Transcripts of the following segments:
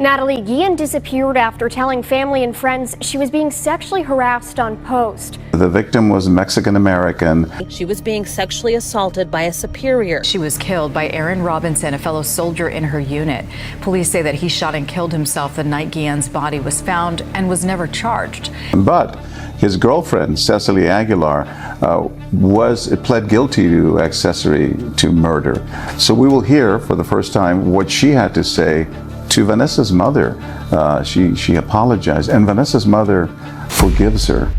Natalie Guillen disappeared after telling family and friends she was being sexually harassed on post. The victim was Mexican-American. She was being sexually assaulted by a superior. She was killed by Aaron Robinson, a fellow soldier in her unit. Police say that he shot and killed himself the night Guillen's body was found and was never charged. But his girlfriend, Cecily Aguilar, pled guilty to accessory to murder. So we will hear for the first time what she had to say to Vanessa's mother. She apologized, and Vanessa's mother forgives her.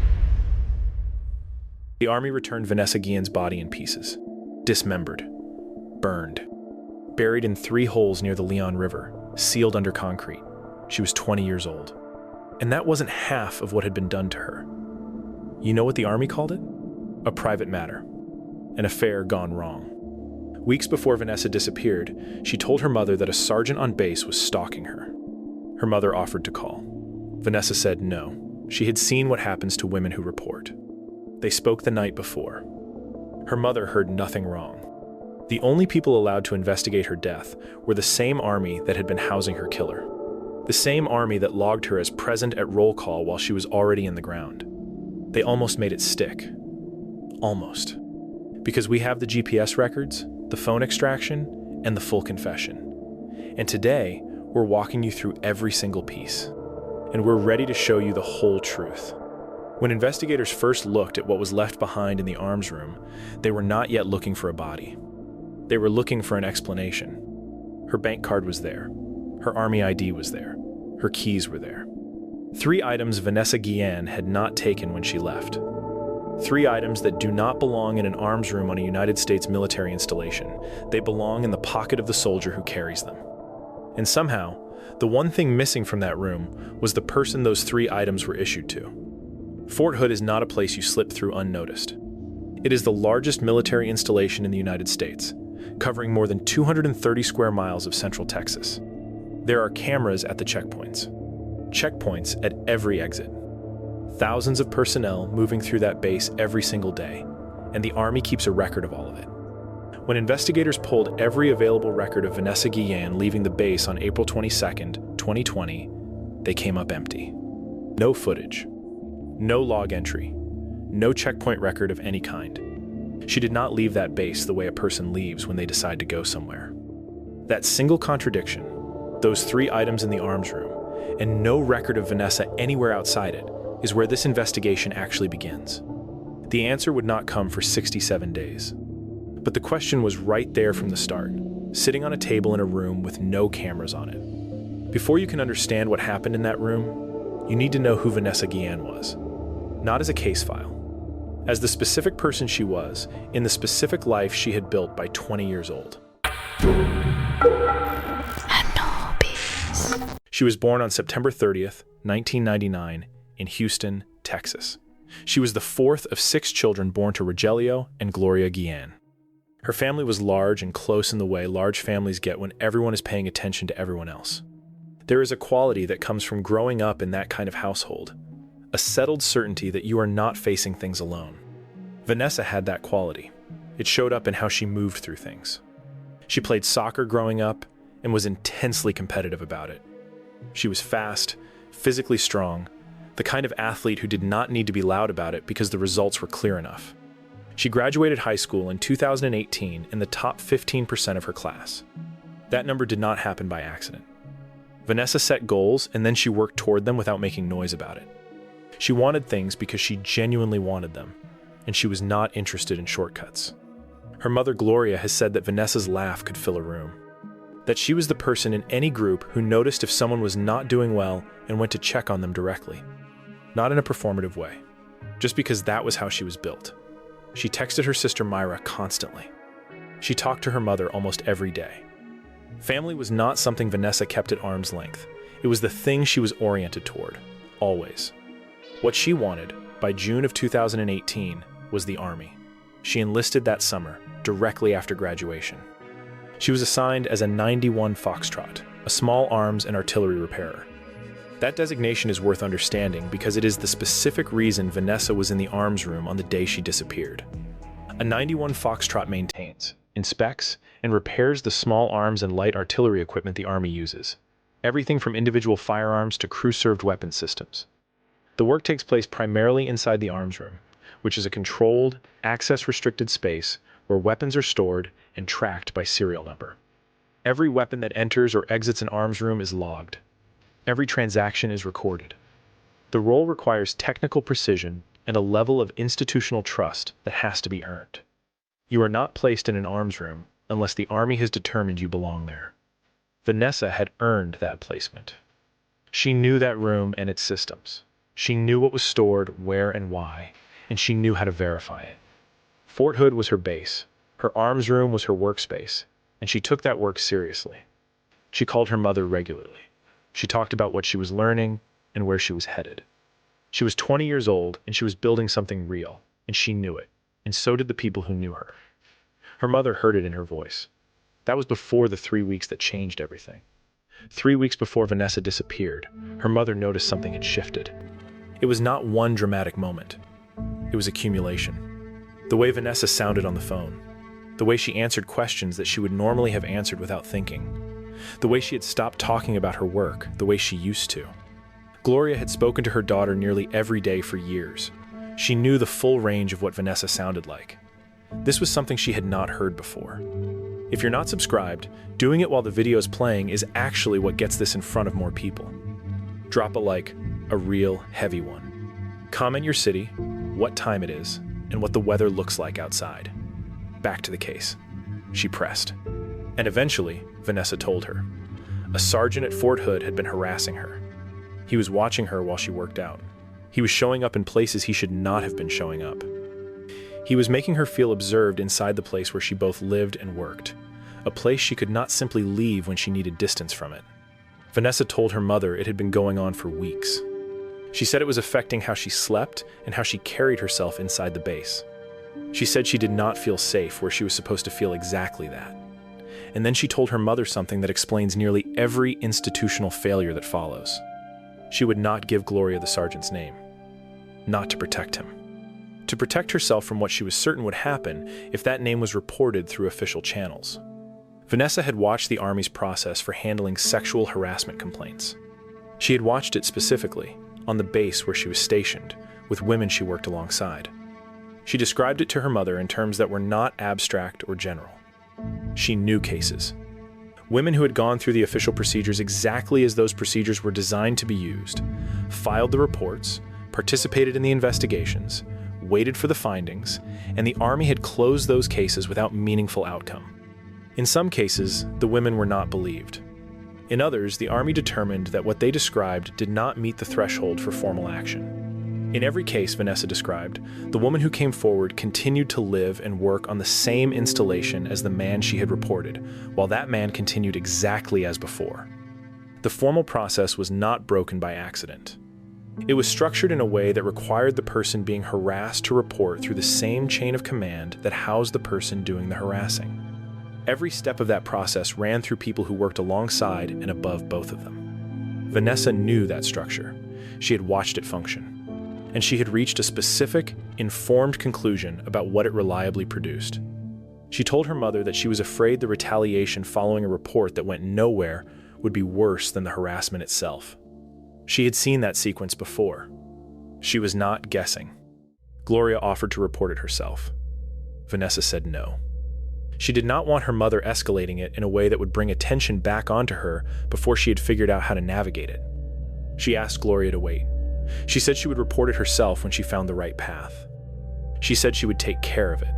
The Army returned Vanessa Guillen's body in pieces, dismembered, burned, buried in 3 holes near the Leon River, sealed under concrete. She was 20 years old. And that wasn't half of what had been done to her. You know what the Army called it? A private matter, an affair gone wrong. Weeks before Vanessa disappeared, she told her mother that a sergeant on base was stalking her. Her mother offered to call. Vanessa said no. She had seen what happens to women who report. They spoke the night before. Her mother heard nothing wrong. The only people allowed to investigate her death were the same Army that had been housing her killer. The same Army that logged her as present at roll call while she was already in the ground. They almost made it stick. Almost. Because we have the GPS records, the phone extraction, and the full confession. And today, we're walking you through every single piece. And we're ready to show you the whole truth. When investigators first looked at what was left behind in the arms room, they were not yet looking for a body. They were looking for an explanation. Her bank card was there. Her Army ID was there. Her keys were there. 3 items Vanessa Guillen had not taken when she left. 3 items that do not belong in an arms room on a United States military installation. They belong in the pocket of the soldier who carries them. And somehow, the one thing missing from that room was the person those 3 items were issued to. Fort Hood is not a place you slip through unnoticed. It is the largest military installation in the United States, covering more than 230 square miles of central Texas. There are cameras at the checkpoints. Checkpoints at every exit. Thousands of personnel moving through that base every single day, and the Army keeps a record of all of it. When investigators pulled every available record of Vanessa Guillen leaving the base on April 22, 2020, they came up empty. No footage, no log entry, no checkpoint record of any kind. She did not leave that base the way a person leaves when they decide to go somewhere. That single contradiction, those 3 items in the arms room, and no record of Vanessa anywhere outside it, is where this investigation actually begins. The answer would not come for 67 days. But the question was right there from the start, sitting on a table in a room with no cameras on it. Before you can understand what happened in that room, you need to know who Vanessa Guillen was. Not as a case file, as the specific person she was in the specific life she had built by 20 years old. ANUBIS. She was born on September 30th, 1999, in Houston, Texas. She was the 4th of 6 children born to Rogelio and Gloria Guillen. Her family was large and close in the way large families get when everyone is paying attention to everyone else. There is a quality that comes from growing up in that kind of household, a settled certainty that you are not facing things alone. Vanessa had that quality. It showed up in how she moved through things. She played soccer growing up and was intensely competitive about it. She was fast, physically strong, the kind of athlete who did not need to be loud about it because the results were clear enough. She graduated high school in 2018 in the top 15% of her class. That number did not happen by accident. Vanessa set goals and then she worked toward them without making noise about it. She wanted things because she genuinely wanted them, and she was not interested in shortcuts. Her mother Gloria has said that Vanessa's laugh could fill a room. That she was the person in any group who noticed if someone was not doing well and went to check on them directly. Not in a performative way, just because that was how she was built. She texted her sister Myra constantly. She talked to her mother almost every day. Family was not something Vanessa kept at arm's length. It was the thing she was oriented toward, always. What she wanted, by June of 2018, was the Army. She enlisted that summer, directly after graduation. She was assigned as a 91 Foxtrot, a small arms and artillery repairer. That designation is worth understanding because it is the specific reason Vanessa was in the arms room on the day she disappeared. A 91 Foxtrot maintains, inspects, and repairs the small arms and light artillery equipment the Army uses. everything from individual firearms to crew-served weapons systems. The work takes place primarily inside the arms room, which is a controlled, access-restricted space where weapons are stored and tracked by serial number. Every weapon that enters or exits an arms room is logged. Every transaction is recorded. The role requires technical precision and a level of institutional trust that has to be earned. You are not placed in an arms room unless the Army has determined you belong there. Vanessa had earned that placement. She knew that room and its systems. She knew what was stored, where and why, and she knew how to verify it. Fort Hood was her base. Her arms room was her workspace, and she took that work seriously. She called her mother regularly. She talked about what she was learning and where she was headed. She was 20 years old, and she was building something real, and she knew it, and so did the people who knew her. Her mother heard it in her voice. That was before the 3 weeks that changed everything. 3 weeks before Vanessa disappeared, her mother noticed something had shifted. It was not one dramatic moment. It was accumulation. The way Vanessa sounded on the phone. The way she answered questions that she would normally have answered without thinking. The way she had stopped talking about her work, the way she used to. Gloria had spoken to her daughter nearly every day for years. She knew the full range of what Vanessa sounded like. This was something she had not heard before. If you're not subscribed, doing it while the video is playing is actually what gets this in front of more people. Drop a like, a real heavy one. Comment your city, what time it is, and what the weather looks like outside. Back to the case. She pressed. And eventually, Vanessa told her. A sergeant at Fort Hood had been harassing her. He was watching her while she worked out. He was showing up in places he should not have been showing up. He was making her feel observed inside the place where she both lived and worked, a place she could not simply leave when she needed distance from it. Vanessa told her mother it had been going on for weeks. She said it was affecting how she slept and how she carried herself inside the base. She said she did not feel safe where she was supposed to feel exactly that. And then she told her mother something that explains nearly every institutional failure that follows. She would not give Gloria the sergeant's name. Not to protect him. To protect herself from what she was certain would happen if that name was reported through official channels. Vanessa had watched the Army's process for handling sexual harassment complaints. She had watched it specifically, on the base where she was stationed, with women she worked alongside. She described it to her mother in terms that were not abstract or general. She knew cases. Women who had gone through the official procedures exactly as those procedures were designed to be used, filed the reports, participated in the investigations, waited for the findings, and the Army had closed those cases without meaningful outcome. In some cases, the women were not believed. In others, the Army determined that what they described did not meet the threshold for formal action. In every case Vanessa described, the woman who came forward continued to live and work on the same installation as the man she had reported, while that man continued exactly as before. The formal process was not broken by accident. It was structured in a way that required the person being harassed to report through the same chain of command that housed the person doing the harassing. Every step of that process ran through people who worked alongside and above both of them. Vanessa knew that structure. She had watched it function. And she had reached a specific, informed conclusion about what it reliably produced. She told her mother that she was afraid the retaliation following a report that went nowhere would be worse than the harassment itself. She had seen that sequence before. She was not guessing. Gloria offered to report it herself. Vanessa said no. She did not want her mother escalating it in a way that would bring attention back onto her before she had figured out how to navigate it. She asked Gloria to wait. She said she would report it herself when she found the right path. She said she would take care of it.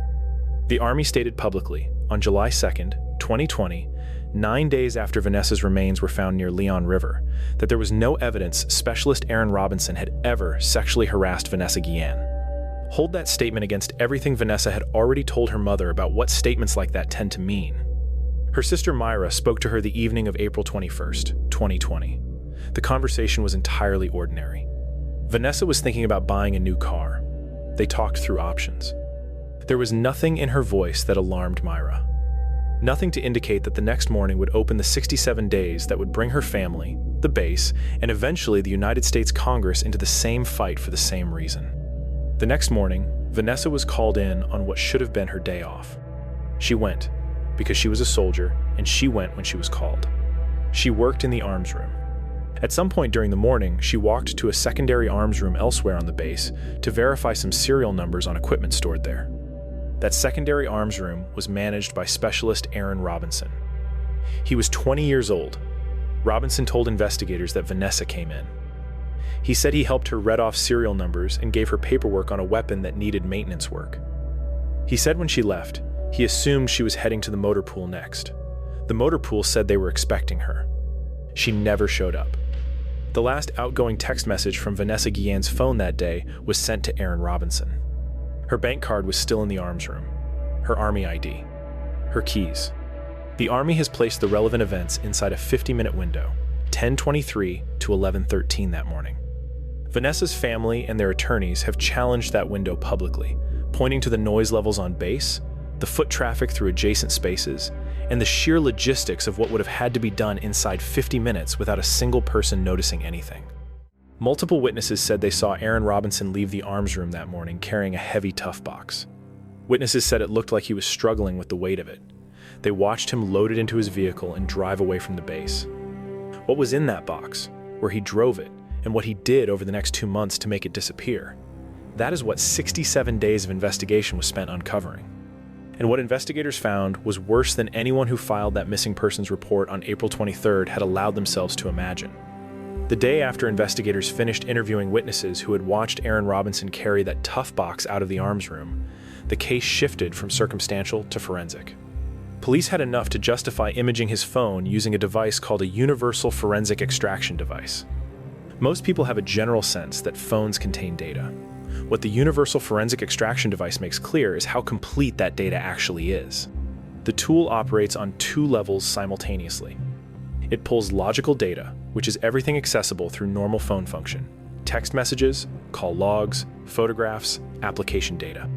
The Army stated publicly, on July 2nd, 2020, 9 days after Vanessa's remains were found near Leon River, that there was no evidence Specialist Aaron Robinson had ever sexually harassed Vanessa Guillen. Hold that statement against everything Vanessa had already told her mother about what statements like that tend to mean. Her sister Myra spoke to her the evening of April 21st, 2020. The conversation was entirely ordinary. Vanessa was thinking about buying a new car. They talked through options. There was nothing in her voice that alarmed Myra. Nothing to indicate that the next morning would open the 67 days that would bring her family, the base, and eventually the United States Congress into the same fight for the same reason. The next morning, Vanessa was called in on what should have been her day off. She went, because she was a soldier, and she went when she was called. She worked in the arms room. At some point during the morning, she walked to a secondary arms room elsewhere on the base to verify some serial numbers on equipment stored there. That secondary arms room was managed by specialist Aaron Robinson. He was 20 years old. Robinson told investigators that Vanessa came in. He said he helped her read off serial numbers and gave her paperwork on a weapon that needed maintenance work. He said when she left, he assumed she was heading to the motor pool next. The motor pool said they were expecting her. She never showed up. The last outgoing text message from Vanessa Guillen's phone that day was sent to Aaron Robinson. Her bank card was still in the arms room, her Army ID, her keys. The Army has placed the relevant events inside a 50-minute window, 10:23 to 11:13 that morning. Vanessa's family and their attorneys have challenged that window publicly, pointing to the noise levels on base, the foot traffic through adjacent spaces, and the sheer logistics of what would have had to be done inside 50 minutes without a single person noticing anything. Multiple witnesses said they saw Aaron Robinson leave the arms room that morning carrying a heavy tough box. Witnesses said it looked like he was struggling with the weight of it. They watched him load it into his vehicle and drive away from the base. What was in that box, where he drove it, and what he did over the next 2 months to make it disappear? That is what 67 days of investigation was spent uncovering. And what investigators found was worse than anyone who filed that missing persons report on April 23rd had allowed themselves to imagine. The day after investigators finished interviewing witnesses who had watched Aaron Robinson carry that tough box out of the arms room, the case shifted from circumstantial to forensic. Police had enough to justify imaging his phone using a device called a universal forensic extraction device. Most people have a general sense that phones contain data. What the universal forensic extraction device makes clear is how complete that data actually is. The tool operates on 2 levels simultaneously. It pulls logical data, which is everything accessible through normal phone function, text messages, call logs, photographs, application data.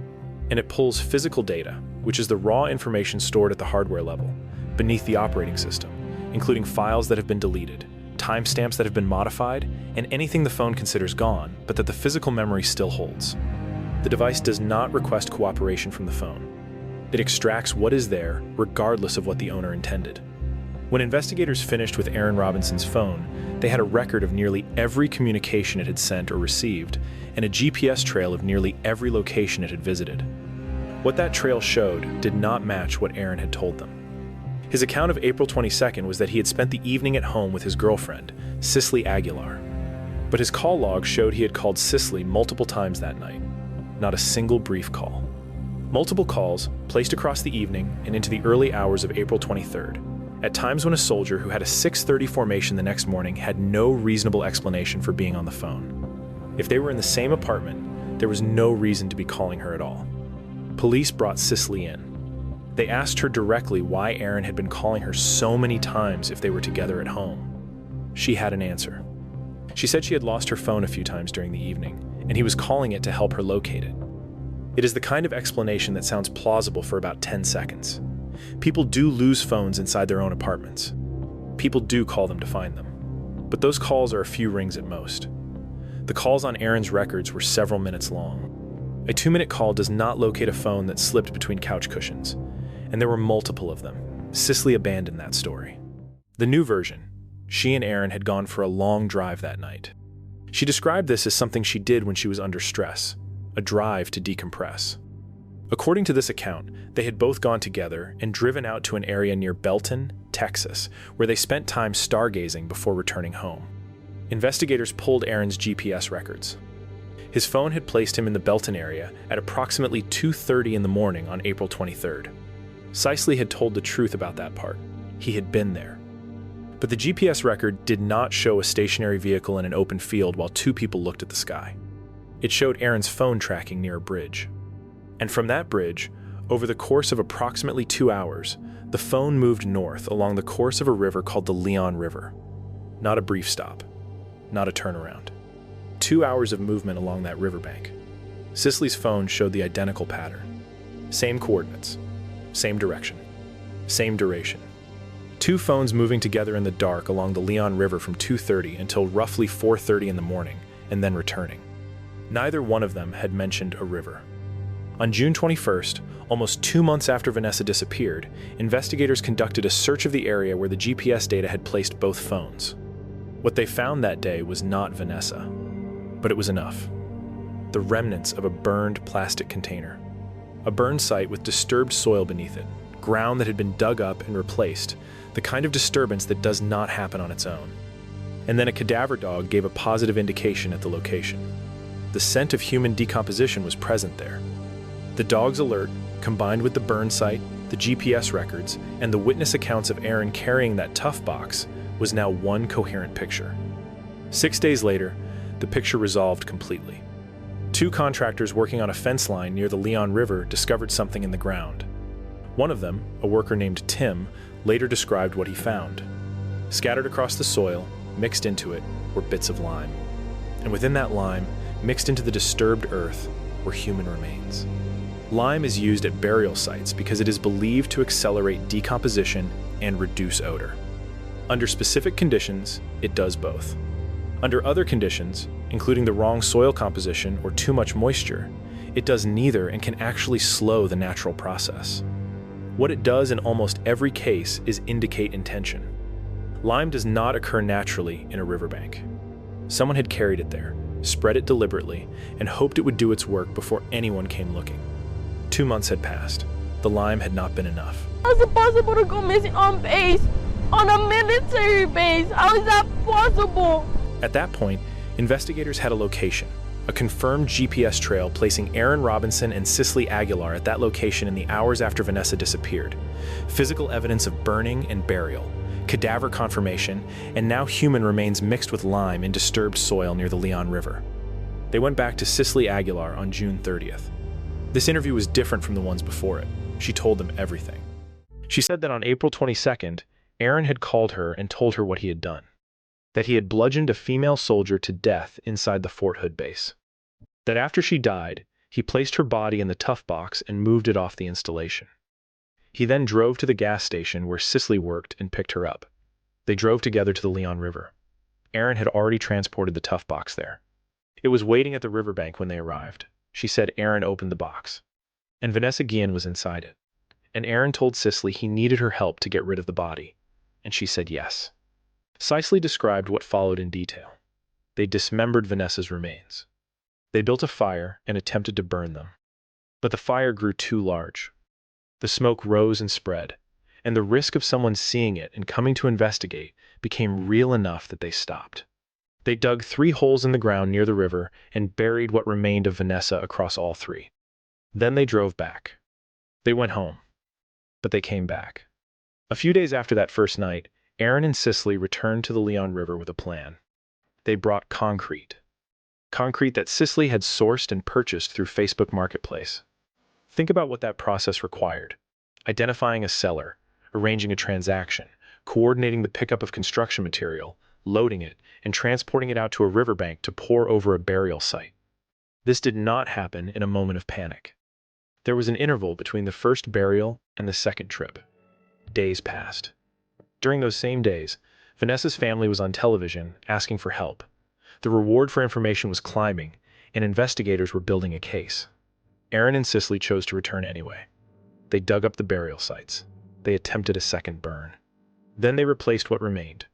And it pulls physical data, which is the raw information stored at the hardware level, beneath the operating system, including files that have been deleted, timestamps that have been modified, and anything the phone considers gone, but that the physical memory still holds. The device does not request cooperation from the phone. It extracts what is there, regardless of what the owner intended. When investigators finished with Aaron Robinson's phone, they had a record of nearly every communication it had sent or received, and a GPS trail of nearly every location it had visited. What that trail showed did not match what Aaron had told them. His account of April 22nd was that he had spent the evening at home with his girlfriend, Cicely Aguilar. But his call log showed he had called Cicely multiple times that night. Not a single brief call. Multiple calls placed across the evening and into the early hours of April 23rd, at times when a soldier who had a 6:30 formation the next morning had no reasonable explanation for being on the phone. If they were in the same apartment, there was no reason to be calling her at all. Police brought Cicely in. They asked her directly why Aaron had been calling her so many times if they were together at home. She had an answer. She said she had lost her phone a few times during the evening, and he was calling it to help her locate it. It is the kind of explanation that sounds plausible for about 10 seconds. People do lose phones inside their own apartments. People do call them to find them. But those calls are a few rings at most. The calls on Aaron's records were several minutes long. A 2-minute call does not locate a phone that slipped between couch cushions. And there were multiple of them. Cicely abandoned that story. The new version, she and Aaron had gone for a long drive that night. She described this as something she did when she was under stress, a drive to decompress. According to this account, they had both gone together and driven out to an area near Belton, Texas, where they spent time stargazing before returning home. Investigators pulled Aaron's GPS records. His phone had placed him in the Belton area at approximately 2:30 in the morning on April 23rd. Cicely had told the truth about that part. He had been there. But the GPS record did not show a stationary vehicle in an open field while 2 people looked at the sky. It showed Aaron's phone tracking near a bridge. And from that bridge, over the course of approximately 2 hours, the phone moved north along the course of a river called the Leon River. Not a brief stop. Not a turnaround. 2 hours of movement along that riverbank. Cicely's phone showed the identical pattern. Same coordinates. Same direction. Same duration. 2 phones moving together in the dark along the Leon River from 2:30 until roughly 4:30 in the morning, and then returning. Neither one of them had mentioned a river. On June 21st, almost 2 months after Vanessa disappeared, investigators conducted a search of the area where the GPS data had placed both phones. What they found that day was not Vanessa, but it was enough. The remnants of a burned plastic container. A burned site with disturbed soil beneath it, ground that had been dug up and replaced, the kind of disturbance that does not happen on its own. And then a cadaver dog gave a positive indication at the location. The scent of human decomposition was present there. The dog's alert, combined with the burn site, the GPS records, and the witness accounts of Aaron carrying that tough box, was now one coherent picture. 6 days later, the picture resolved completely. 2 contractors working on a fence line near the Leon River discovered something in the ground. One of them, a worker named Tim, later described what he found. Scattered across the soil, mixed into it, were bits of lime. And within that lime, mixed into the disturbed earth, were human remains. Lime is used at burial sites because it is believed to accelerate decomposition and reduce odor. Under specific conditions, it does both. Under other conditions, including the wrong soil composition or too much moisture, it does neither and can actually slow the natural process. What it does in almost every case is indicate intention. Lime does not occur naturally in a riverbank. Someone had carried it there, spread it deliberately, and hoped it would do its work before anyone came looking. 2 months had passed. The lime had not been enough. How is it possible to go missing on base? On a military base? How is that possible? At that point, investigators had a location, a confirmed GPS trail placing Aaron Robinson and Cicely Aguilar at that location in the hours after Vanessa disappeared. Physical evidence of burning and burial, cadaver confirmation, and now human remains mixed with lime in disturbed soil near the Leon River. They went back to Cicely Aguilar on June 30th. This interview was different from the ones before it. She told them everything. She said that on April 22nd, Aaron had called her and told her what he had done. That he had bludgeoned a female soldier to death inside the Fort Hood base. That after she died, he placed her body in the tough box and moved it off the installation. He then drove to the gas station where Cicely worked and picked her up. They drove together to the Leon River. Aaron had already transported the tough box there. It was waiting at the riverbank when they arrived. She said Aaron opened the box, and Vanessa Guillen was inside it. And Aaron told Cicely he needed her help to get rid of the body, and she said yes. Cicely described what followed in detail. They dismembered Vanessa's remains. They built a fire and attempted to burn them. But the fire grew too large. The smoke rose and spread, and the risk of someone seeing it and coming to investigate became real enough that they stopped. They dug 3 holes in the ground near the river and buried what remained of Vanessa across all 3. Then they drove back. They went home, but they came back. A few days after that first night, Aaron and Cicely returned to the Leon River with a plan. They brought concrete. Concrete that Cicely had sourced and purchased through Facebook Marketplace. Think about what that process required. Identifying a seller, arranging a transaction, coordinating the pickup of construction material, loading it, and transporting it out to a riverbank to pour over a burial site. This did not happen in a moment of panic. There was an interval between the first burial and the second trip. Days passed. During those same days, Vanessa's family was on television asking for help. The reward for information was climbing, and investigators were building a case. Aaron and Cicely chose to return anyway. They dug up the burial sites. They attempted a second burn. Then they replaced what remained,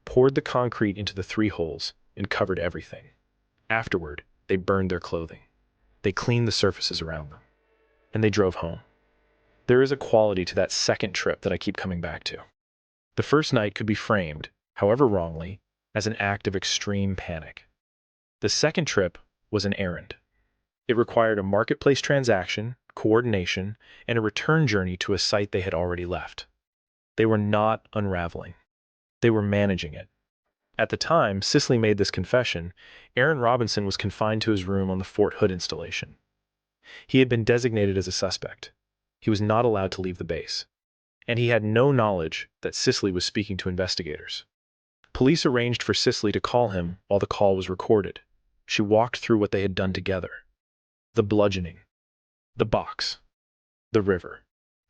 poured the concrete into the 3 holes, and covered everything. Afterward, they burned their clothing. They cleaned the surfaces around them. And they drove home. There is a quality to that second trip that I keep coming back to. The first night could be framed, however wrongly, as an act of extreme panic. The second trip was an errand. It required a marketplace transaction, coordination, and a return journey to a site they had already left. They were not unraveling. They were managing it. At the time Cicely made this confession, Aaron Robinson was confined to his room on the Fort Hood installation. He had been designated as a suspect. He was not allowed to leave the base. And he had no knowledge that Cicely was speaking to investigators. Police arranged for Cicely to call him while the call was recorded. She walked through what they had done together. The bludgeoning, the box, the river,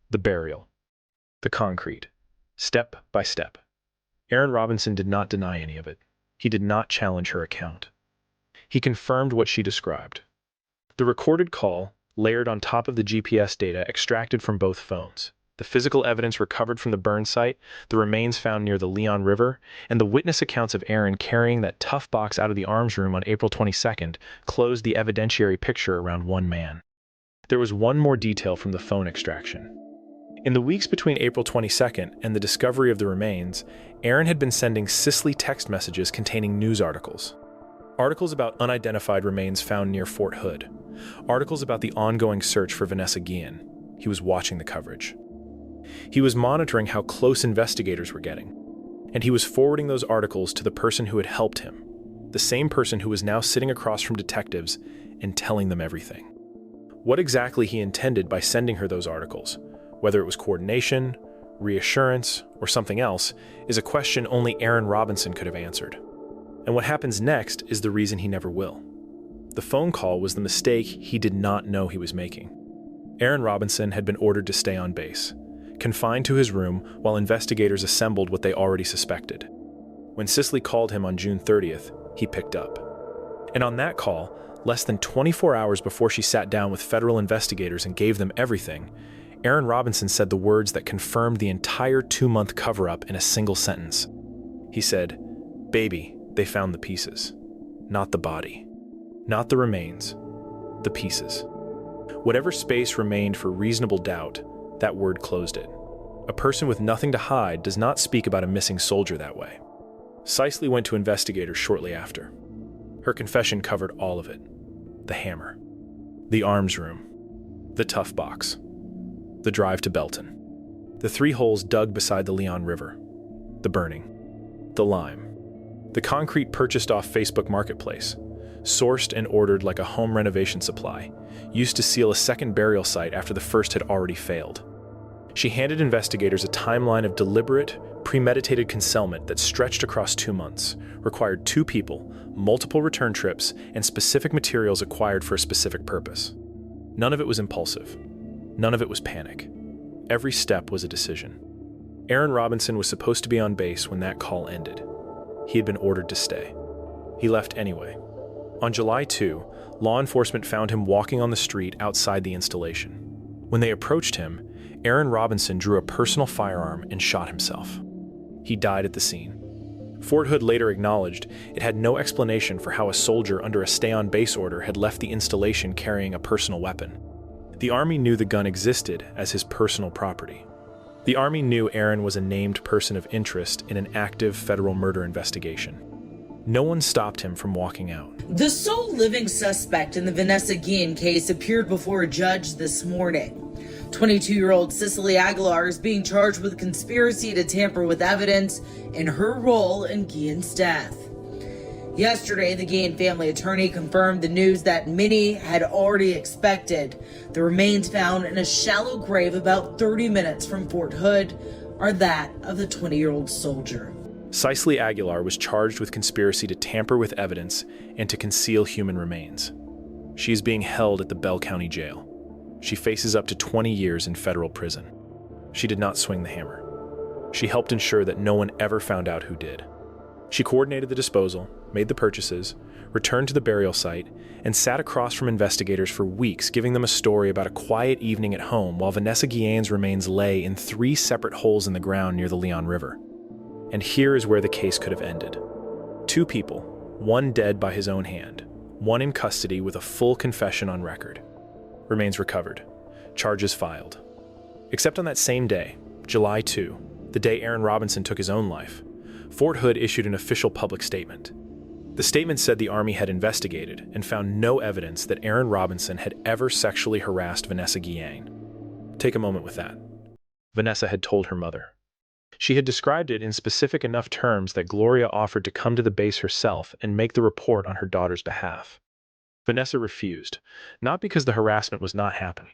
the burial, the concrete, step by step. Aaron Robinson did not deny any of it. He did not challenge her account. He confirmed what she described. The recorded call, layered on top of the GPS data extracted from both phones, The physical evidence recovered from the burn site, the remains found near the Leon River, and the witness accounts of Aaron carrying that tough box out of the arms room on April 22nd closed the evidentiary picture around one man. There was one more detail from the phone extraction. In the weeks between April 22nd and the discovery of the remains, Aaron had been sending Cicely text messages containing news articles. Articles about unidentified remains found near Fort Hood. Articles about the ongoing search for Vanessa Guillen. He was watching the coverage. He was monitoring how close investigators were getting. And he was forwarding those articles to the person who had helped him, the same person who was now sitting across from detectives and telling them everything. What exactly he intended by sending her those articles, whether it was coordination, reassurance, or something else, is a question only Aaron Robinson could have answered. And what happens next is the reason he never will. The phone call was the mistake he did not know he was making. Aaron Robinson had been ordered to stay on base, confined to his room while investigators assembled what they already suspected. When Cicely called him on June 30th, he picked up. And on that call, less than 24 hours before she sat down with federal investigators and gave them everything, Aaron Robinson said the words that confirmed the entire 2-month cover-up in a single sentence. He said, "Baby, they found the pieces. Not the body. Not the remains. The pieces." Whatever space remained for reasonable doubt, that word closed it. A person with nothing to hide does not speak about a missing soldier that way. Cicely went to investigators shortly after. Her confession covered all of it. The hammer. The arms room. The tough box. The drive to Belton. The 3 holes dug beside the Leon River. The burning. The lime. The concrete purchased off Facebook Marketplace, sourced and ordered like a home renovation supply, used to seal a second burial site after the first had already failed. She handed investigators a timeline of deliberate, premeditated concealment that stretched across 2 months, required 2 people, multiple return trips, and specific materials acquired for a specific purpose. None of it was impulsive. None of it was panic. Every step was a decision. Aaron Robinson was supposed to be on base when that call ended. He had been ordered to stay. He left anyway. On July 2, law enforcement found him walking on the street outside the installation. When they approached him, Aaron Robinson drew a personal firearm and shot himself. He died at the scene. Fort Hood later acknowledged it had no explanation for how a soldier under a stay-on-base order had left the installation carrying a personal weapon. The Army knew the gun existed as his personal property. The Army knew Aaron was a named person of interest in an active federal murder investigation. No one stopped him from walking out. The sole living suspect in the Vanessa Guillen case appeared before a judge this morning. 22-year-old Cicely Aguilar is being charged with conspiracy to tamper with evidence in her role in Guillen's death. Yesterday, the Guillen family attorney confirmed the news that many had already expected. The remains found in a shallow grave about 30 minutes from Fort Hood are that of the 20-year-old soldier. Cicely Aguilar was charged with conspiracy to tamper with evidence and to conceal human remains. She is being held at the Bell County Jail. She faces up to 20 years in federal prison. She did not swing the hammer. She helped ensure that no one ever found out who did. She coordinated the disposal, made the purchases, returned to the burial site, and sat across from investigators for weeks giving them a story about a quiet evening at home while Vanessa Guillen's remains lay in 3 separate holes in the ground near the Leon River. And here is where the case could have ended. 2 people, one dead by his own hand, one in custody with a full confession on record. Remains recovered. Charges filed. Except on that same day, July 2, the day Aaron Robinson took his own life, Fort Hood issued an official public statement. The statement said the Army had investigated and found no evidence that Aaron Robinson had ever sexually harassed Vanessa Guillen. Take a moment with that. Vanessa had told her mother. She had described it in specific enough terms that Gloria offered to come to the base herself and make the report on her daughter's behalf. Vanessa refused, not because the harassment was not happening,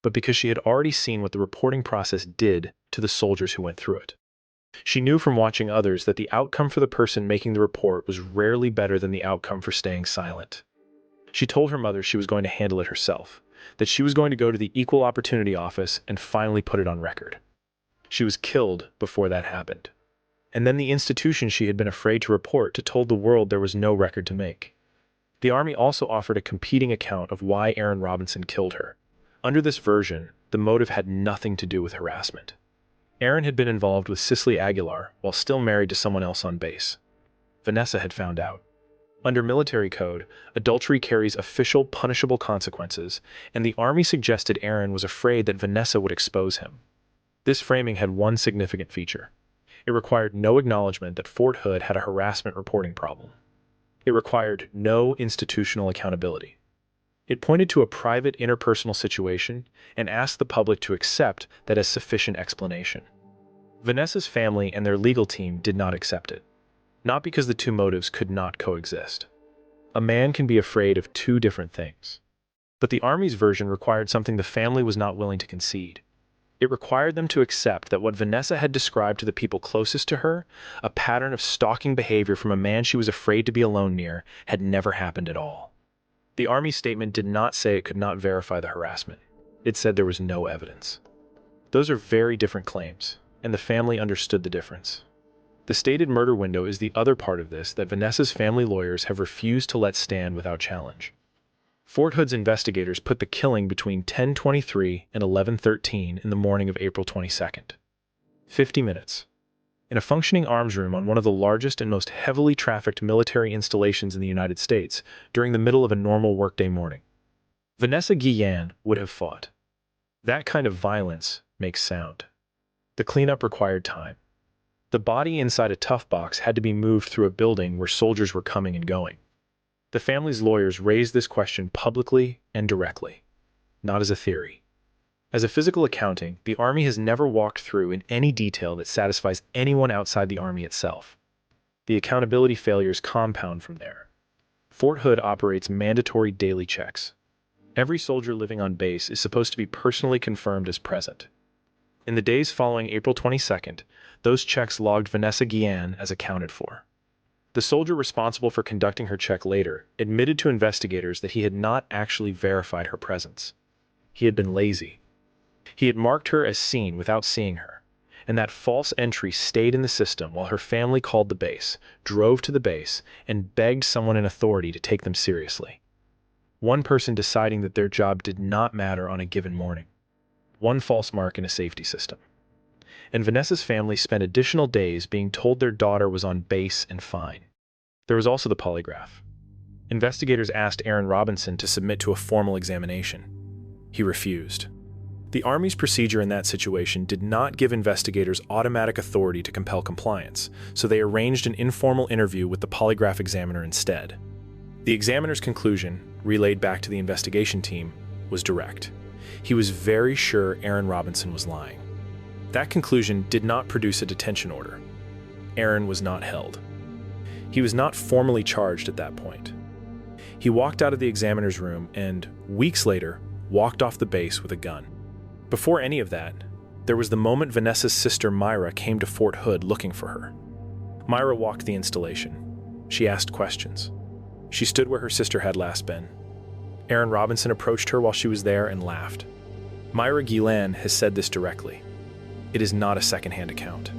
but because she had already seen what the reporting process did to the soldiers who went through it. She knew from watching others that the outcome for the person making the report was rarely better than the outcome for staying silent. She told her mother she was going to handle it herself, that she was going to go to the Equal Opportunity Office and finally put it on record. She was killed before that happened. And then the institution she had been afraid to report told the world there was no record to make. The Army also offered a competing account of why Aaron Robinson killed her. Under this version, the motive had nothing to do with harassment. Aaron had been involved with Cicely Aguilar while still married to someone else on base. Vanessa had found out. Under military code, adultery carries official punishable consequences, and the Army suggested Aaron was afraid that Vanessa would expose him. This framing had one significant feature. It required no acknowledgement that Fort Hood had a harassment reporting problem. It required no institutional accountability. It pointed to a private interpersonal situation and asked the public to accept that as sufficient explanation. Vanessa's family and their legal team did not accept it. Not because the two motives could not coexist. A man can be afraid of two different things. But the Army's version required something the family was not willing to concede. It required them to accept that what Vanessa had described to the people closest to her, a pattern of stalking behavior from a man she was afraid to be alone near, had never happened at all. The Army statement did not say it could not verify the harassment. It said there was no evidence. Those are very different claims, and the family understood the difference. The stated murder window is the other part of this that Vanessa's family lawyers have refused to let stand without challenge. Fort Hood's investigators put the killing between 10:23 and 11:13 in the morning of April 22nd. 50 minutes. In a functioning arms room on one of the largest and most heavily trafficked military installations in the United States during the middle of a normal workday morning. Vanessa Guillen would have fought. That kind of violence makes sound. The cleanup required time. The body inside a tough box had to be moved through a building where soldiers were coming and going. The family's lawyers raised this question publicly and directly, not as a theory. As a physical accounting, the Army has never walked through in any detail that satisfies anyone outside the Army itself. The accountability failures compound from there. Fort Hood operates mandatory daily checks. Every soldier living on base is supposed to be personally confirmed as present. In the days following April 22nd, those checks logged Vanessa Guillen as accounted for. The soldier responsible for conducting her check later admitted to investigators that he had not actually verified her presence. He had been lazy. He had marked her as seen without seeing her, and that false entry stayed in the system while her family called the base, drove to the base, and begged someone in authority to take them seriously. One person deciding that their job did not matter on a given morning. One false mark in a safety system. And Vanessa's family spent additional days being told their daughter was on base and fine. There was also the polygraph. Investigators asked Aaron Robinson to submit to a formal examination. He refused. The Army's procedure in that situation did not give investigators automatic authority to compel compliance, so they arranged an informal interview with the polygraph examiner instead. The examiner's conclusion, relayed back to the investigation team, was direct. He was very sure Aaron Robinson was lying. That conclusion did not produce a detention order. Aaron was not held. He was not formally charged at that point. He walked out of the examiner's room and, weeks later, walked off the base with a gun. Before any of that, there was the moment Vanessa's sister Myra came to Fort Hood looking for her. Myra walked the installation. She asked questions. She stood where her sister had last been. Aaron Robinson approached her while she was there and laughed. Myra Guillen has said this directly. It is not a secondhand account.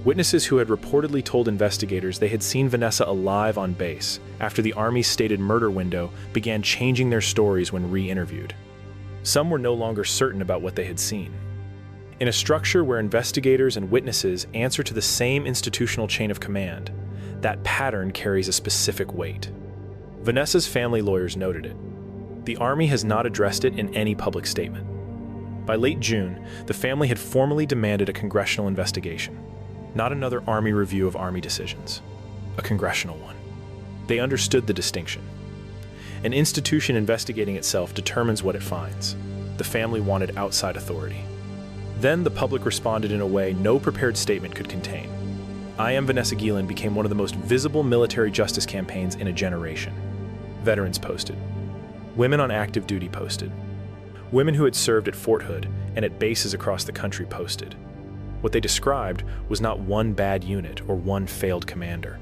Witnesses who had reportedly told investigators they had seen Vanessa alive on base after the Army's stated murder window began changing their stories when re-interviewed. Some were no longer certain about what they had seen. In a structure where investigators and witnesses answer to the same institutional chain of command, that pattern carries a specific weight. Vanessa's family lawyers noted it. The Army has not addressed it in any public statement. By late June, the family had formally demanded a congressional investigation. Not another Army review of Army decisions. A congressional one. They understood the distinction. An institution investigating itself determines what it finds. The family wanted outside authority. Then the public responded in a way no prepared statement could contain. I Am Vanessa Guillen became one of the most visible military justice campaigns in a generation. Veterans posted. Women on active duty posted. Women who had served at Fort Hood and at bases across the country posted. What they described was not one bad unit or one failed commander.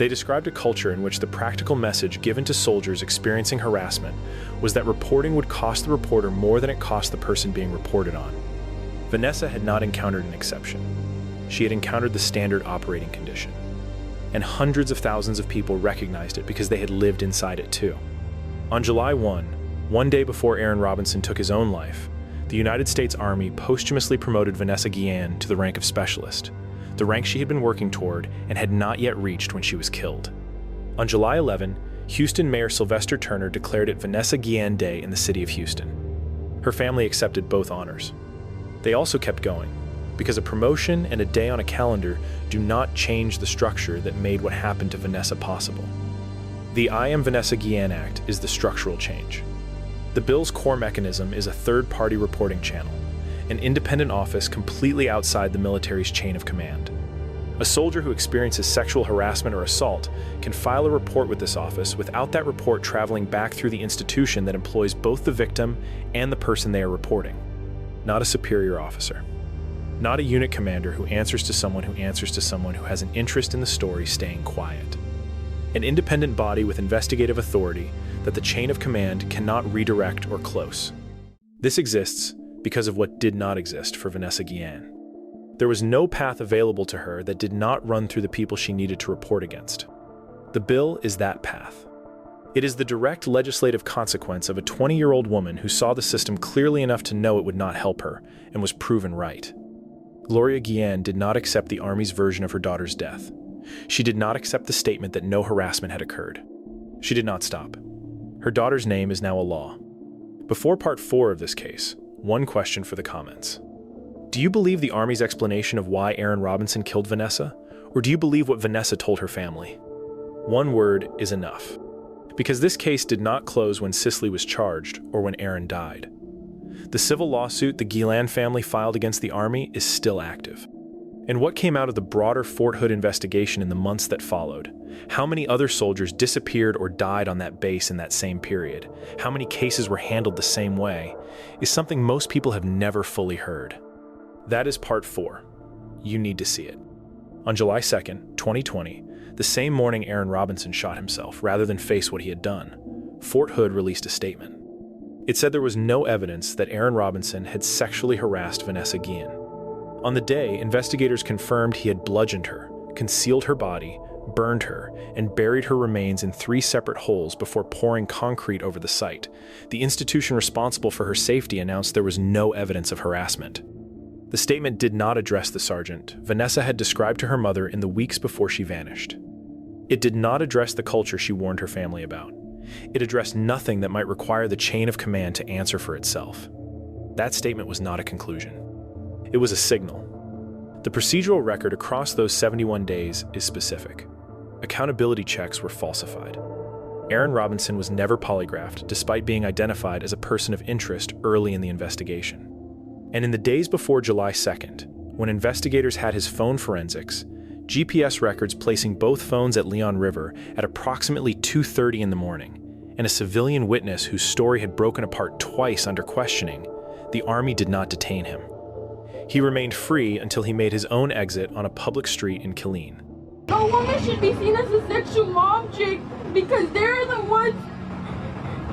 They described a culture in which the practical message given to soldiers experiencing harassment was that reporting would cost the reporter more than it cost the person being reported on. Vanessa had not encountered an exception. She had encountered the standard operating condition. And hundreds of thousands of people recognized it because they had lived inside it too. On July 1, one day before Aaron Robinson took his own life, the United States Army posthumously promoted Vanessa Guillen to the rank of specialist, the rank she had been working toward and had not yet reached when she was killed. On July 11, Houston Mayor Sylvester Turner declared it Vanessa Guillen Day in the city of Houston. Her family accepted both honors. They also kept going, because a promotion and a day on a calendar do not change the structure that made what happened to Vanessa possible. The I Am Vanessa Guillen Act is the structural change. The bill's core mechanism is a third-party reporting channel, an independent office completely outside the military's chain of command. A soldier who experiences sexual harassment or assault can file a report with this office without that report traveling back through the institution that employs both the victim and the person they are reporting. Not a superior officer. Not a unit commander who answers to someone who answers to someone who has an interest in the story staying quiet. An independent body with investigative authority that the chain of command cannot redirect or close. This exists because of what did not exist for Vanessa Guillen. There was no path available to her that did not run through the people she needed to report against. The bill is that path. It is the direct legislative consequence of a 20-year-old woman who saw the system clearly enough to know it would not help her and was proven right. Gloria Guillen did not accept the Army's version of her daughter's death. She did not accept the statement that no harassment had occurred. She did not stop. Her daughter's name is now a law. Before part 4 of this case, one question for the comments. Do you believe the Army's explanation of why Aaron Robinson killed Vanessa, or do you believe what Vanessa told her family? One word is enough. Because this case did not close when Cicely was charged or when Aaron died. The civil lawsuit the Guillen family filed against the Army is still active. And what came out of the broader Fort Hood investigation in the months that followed? How many other soldiers disappeared or died on that base in that same period? How many cases were handled the same way? Is something most people have never fully heard. That is part 4. You need to see it. On July 2nd, 2020, the same morning Aaron Robinson shot himself rather than face what he had done, Fort Hood released a statement. It said there was no evidence that Aaron Robinson had sexually harassed Vanessa Guillen. On the day, investigators confirmed he had bludgeoned her, concealed her body, burned her, and buried her remains in 3 separate holes before pouring concrete over the site. The institution responsible for her safety announced there was no evidence of harassment. The statement did not address the sergeant Vanessa had described to her mother in the weeks before she vanished. It did not address the culture she warned her family about. It addressed nothing that might require the chain of command to answer for itself. That statement was not a conclusion. It was a signal. The procedural record across those 71 days is specific. Accountability checks were falsified. Aaron Robinson was never polygraphed despite being identified as a person of interest early in the investigation. And in the days before July 2nd, when investigators had his phone forensics, GPS records placing both phones at Leon River at approximately 2:30 in the morning, and a civilian witness whose story had broken apart twice under questioning, the Army did not detain him. He remained free until he made his own exit on a public street in Killeen. No woman should be seen as a sexual object because they're the ones,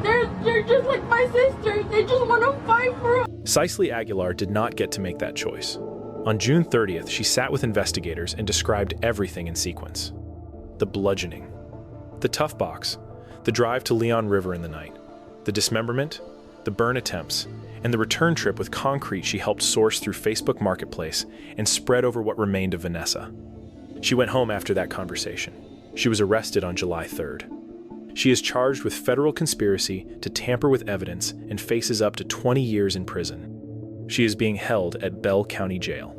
they're just like my sister. They just want to fight for us. Cicely Aguilar did not get to make that choice. On June 30th, she sat with investigators and described everything in sequence. The bludgeoning, the tough box, the drive to Leon River in the night, the dismemberment, the burn attempts, and the return trip with concrete she helped source through Facebook Marketplace and spread over what remained of Vanessa. She went home after that conversation. She was arrested on July 3rd. She is charged with federal conspiracy to tamper with evidence and faces up to 20 years in prison. She is being held at Bell County Jail.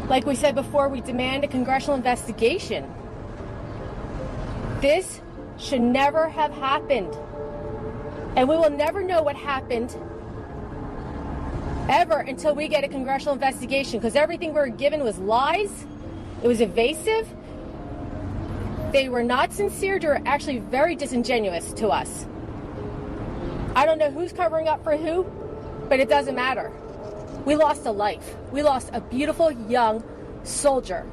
Like we said before, we demand a congressional investigation. This should never have happened. And we will never know what happened ever until we get a congressional investigation, because everything we were given was lies. It was evasive. They were not sincere. They were actually very disingenuous to us. I don't know who's covering up for who, but it doesn't matter. We lost a life. We lost a beautiful young soldier.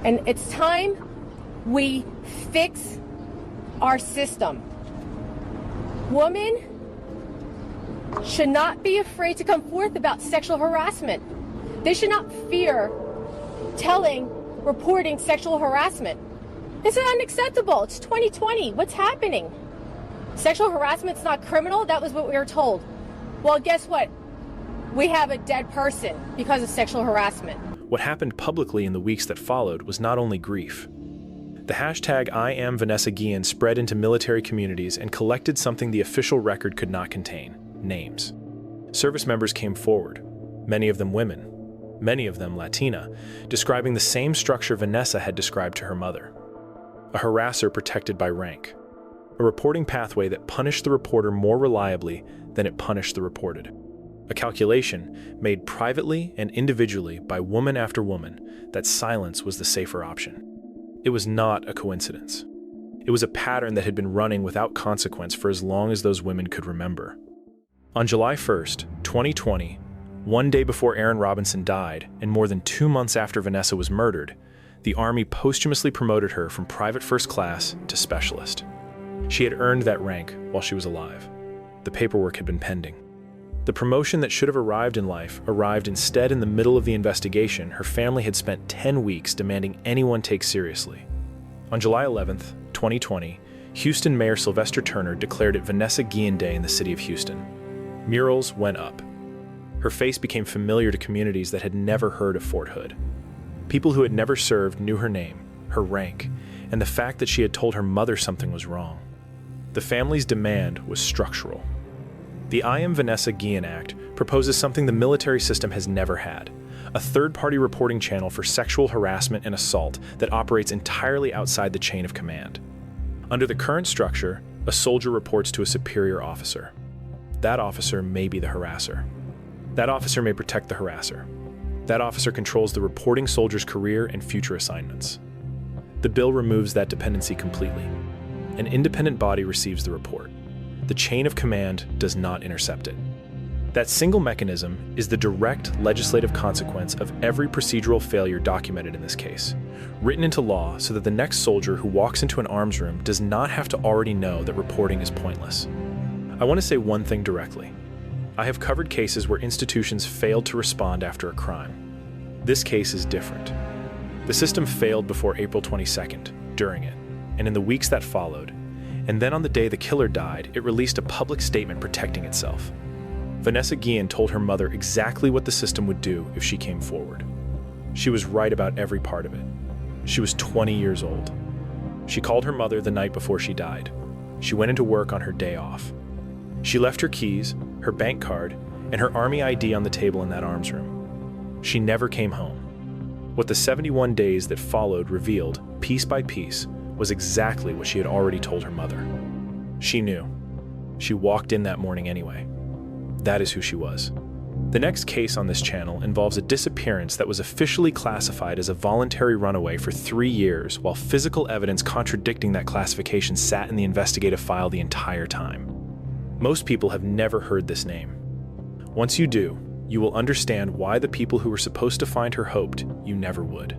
And it's time we fix our system. Women should not be afraid to come forth about sexual harassment. They should not fear reporting sexual harassment. This is unacceptable. It's 2020. What's happening? Sexual harassment's not criminal? That was what we were told. Well, guess what? we have a dead person because of sexual harassment. What happened publicly in the weeks that followed was not only grief. The hashtag #IamVanessaGuillen spread into military communities and collected something the official record could not contain: names. Service members came forward, many of them women, many of them Latina, describing the same structure Vanessa had described to her mother. A harasser protected by rank. A reporting pathway that punished the reporter more reliably than it punished the reported. A calculation made privately and individually by woman after woman that silence was the safer option. It was not a coincidence. It was a pattern that had been running without consequence for as long as those women could remember. On July 1st, 2020, one day before Aaron Robinson died and more than 2 months after Vanessa was murdered, the Army posthumously promoted her from private first class to specialist. She had earned that rank while she was alive. The paperwork had been pending. The promotion that should have arrived in life arrived instead in the middle of the investigation her family had spent 10 weeks demanding anyone take seriously. On July 11th, 2020, Houston Mayor Sylvester Turner declared it Vanessa Guillen Day in the city of Houston. Murals went up. Her face became familiar to communities that had never heard of Fort Hood. People who had never served knew her name, her rank, and the fact that she had told her mother something was wrong. The family's demand was structural. The I Am Vanessa Guillen Act proposes something the military system has never had: a third-party reporting channel for sexual harassment and assault that operates entirely outside the chain of command. Under the current structure, a soldier reports to a superior officer. That officer may be the harasser. That officer may protect the harasser. That officer controls the reporting soldier's career and future assignments. The bill removes that dependency completely. An independent body receives the report. The chain of command does not intercept it. That single mechanism is the direct legislative consequence of every procedural failure documented in this case, written into law so that the next soldier who walks into an arms room does not have to already know that reporting is pointless. I want to say one thing directly. I have covered cases where institutions failed to respond after a crime. This case is different. The system failed before April 22nd, during it, and in the weeks that followed, and then on the day the killer died, it released a public statement protecting itself. Vanessa Guillen told her mother exactly what the system would do if she came forward. She was right about every part of it. She was 20 years old. She called her mother the night before she died. She went into work on her day off. She left her keys, her bank card, and her Army ID on the table in that arms room. She never came home. What the 71 days that followed revealed, piece by piece, was exactly what she had already told her mother. She knew. She walked in that morning anyway. That is who she was. The next case on this channel involves a disappearance that was officially classified as a voluntary runaway for 3 years, while physical evidence contradicting that classification sat in the investigative file the entire time. Most people have never heard this name. Once you do, you will understand why the people who were supposed to find her hoped you never would.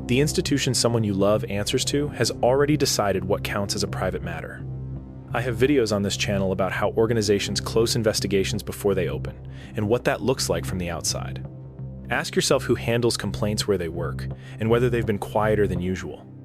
The institution someone you love answers to has already decided what counts as a private matter. I have videos on this channel about how organizations close investigations before they open, and what that looks like from the outside. Ask yourself who handles complaints where they work, and whether they've been quieter than usual.